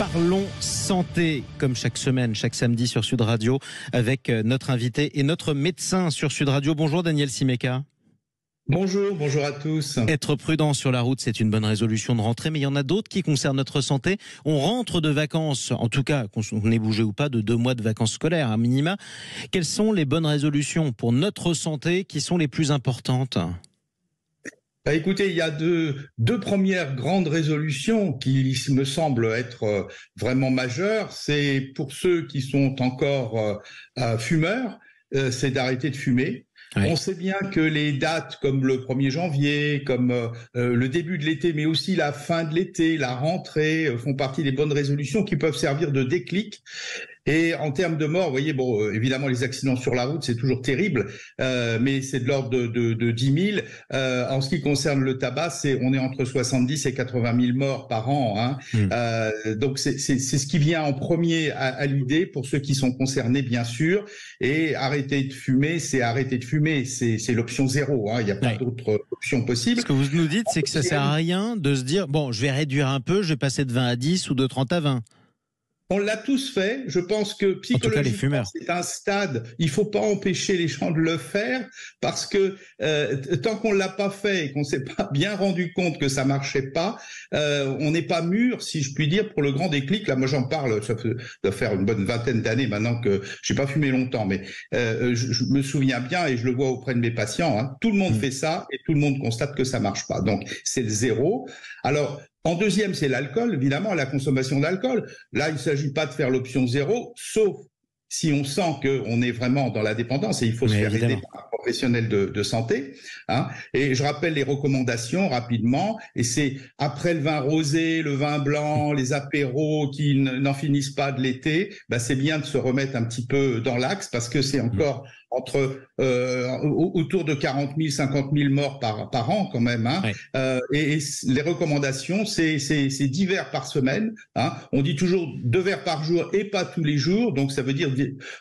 Parlons santé, comme chaque semaine, chaque samedi sur Sud Radio, avec notre invité et notre médecin sur Sud Radio. Bonjour Daniel Simeka. Bonjour à tous. Être prudent sur la route, c'est une bonne résolution de rentrée, mais il y en a d'autres qui concernent notre santé. On rentre de vacances, en tout cas, qu'on ait bougé ou pas, de 2 mois de vacances scolaires à minima. Quelles sont les bonnes résolutions pour notre santé qui sont les plus importantes ? Écoutez, il y a deux premières grandes résolutions qui me semblent être vraiment majeures. C'est pour ceux qui sont encore fumeurs, c'est d'arrêter de fumer. Oui. On sait bien que les dates comme le 1er janvier, comme le début de l'été, mais aussi la fin de l'été, la rentrée, font partie des bonnes résolutions qui peuvent servir de déclic. Et en termes de mort, vous voyez, évidemment, les accidents sur la route, c'est toujours terrible, mais c'est de l'ordre de 10 000. En ce qui concerne le tabac, on est entre 70 et 80 000 morts par an. Hein. Donc, c'est ce qui vient en premier à l'idée pour ceux qui sont concernés, bien sûr. Et arrêter de fumer, c'est arrêter de fumer. C'est l'option 0. Hein. Il n'y a pas d'autre option possible. Ce que vous nous dites, c'est que ça sert à rien de se dire, bon, je vais réduire un peu, je vais passer de 20 à 10 ou de 30 à 20. On l'a tous fait. Je pense que psychologiquement, c'est un stade. Il faut pas empêcher les gens de le faire parce que tant qu'on l'a pas fait et qu'on s'est pas bien rendu compte que ça marchait pas, on n'est pas mûr, si je puis dire, pour le grand déclic. Là, moi, j'en parle. Ça doit faire une bonne vingtaine d'années maintenant que j'ai pas fumé longtemps, mais je me souviens bien et je le vois auprès de mes patients. Hein, tout le monde fait ça et tout le monde constate que ça marche pas. Donc, c'est le 0. Alors. En deuxième, c'est l'alcool, évidemment, la consommation d'alcool. Là, il ne s'agit pas de faire l'option 0, sauf si on sent qu'on est vraiment dans la dépendance et il faut se faire aider par un professionnel de santé. Hein. Et je rappelle les recommandations rapidement. Et c'est après le vin rosé, le vin blanc, les apéros qui n'en finissent pas de l'été, c'est bien de se remettre un petit peu dans l'axe parce que c'est encore autour de 40 000, 50 000 morts par an quand même. Hein. Ouais. Et les recommandations, c'est 10 verres par semaine. Hein. On dit toujours 2 verres par jour et pas tous les jours. Donc ça veut dire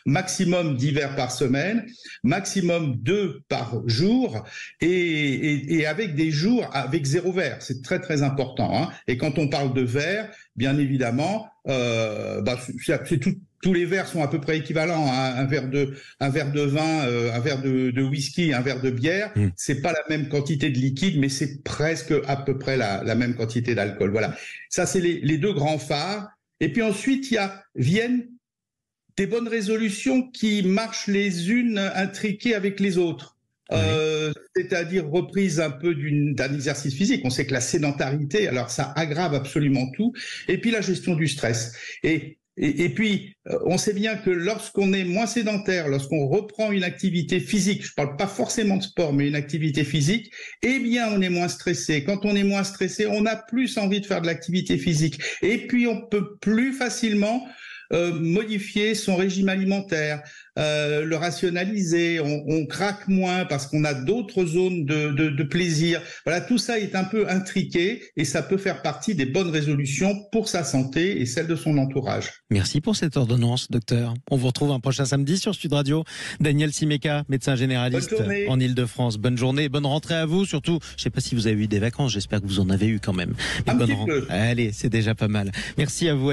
maximum 10 verres par semaine, maximum 2 par jour et avec des jours avec 0 verre. C'est très très important. Hein. Et quand on parle de verres, bien évidemment, c'est tout. Tous les verres sont à peu près équivalents. Hein. Un verre de vin, un verre de whisky, un verre de bière, c'est pas la même quantité de liquide, mais c'est presque à peu près la même quantité d'alcool. Voilà. Ça, c'est les 2 grands phares. Et puis ensuite, viennent des bonnes résolutions qui marchent les unes intriquées avec les autres. C'est-à-dire reprise un peu d'un exercice physique. On sait que la sédentarité, alors ça aggrave absolument tout. Et puis la gestion du stress. Et puis, on sait bien que lorsqu'on est moins sédentaire, lorsqu'on reprend une activité physique, je parle pas forcément de sport, mais une activité physique, eh bien, on est moins stressé. Quand on est moins stressé, on a plus envie de faire de l'activité physique. Et puis, on peut plus facilement modifier son régime alimentaire, le rationaliser, on craque moins parce qu'on a d'autres zones de plaisir. Voilà, tout ça est un peu intriqué et ça peut faire partie des bonnes résolutions pour sa santé et celle de son entourage. Merci pour cette ordonnance, docteur. On vous retrouve un prochain samedi sur Sud Radio. Daniel Simeka, médecin généraliste en Île-de-France. Bonne journée, bonne rentrée à vous. Surtout, je ne sais pas si vous avez eu des vacances, j'espère que vous en avez eu quand même. Un petit peu. Allez, c'est déjà pas mal. Merci à vous.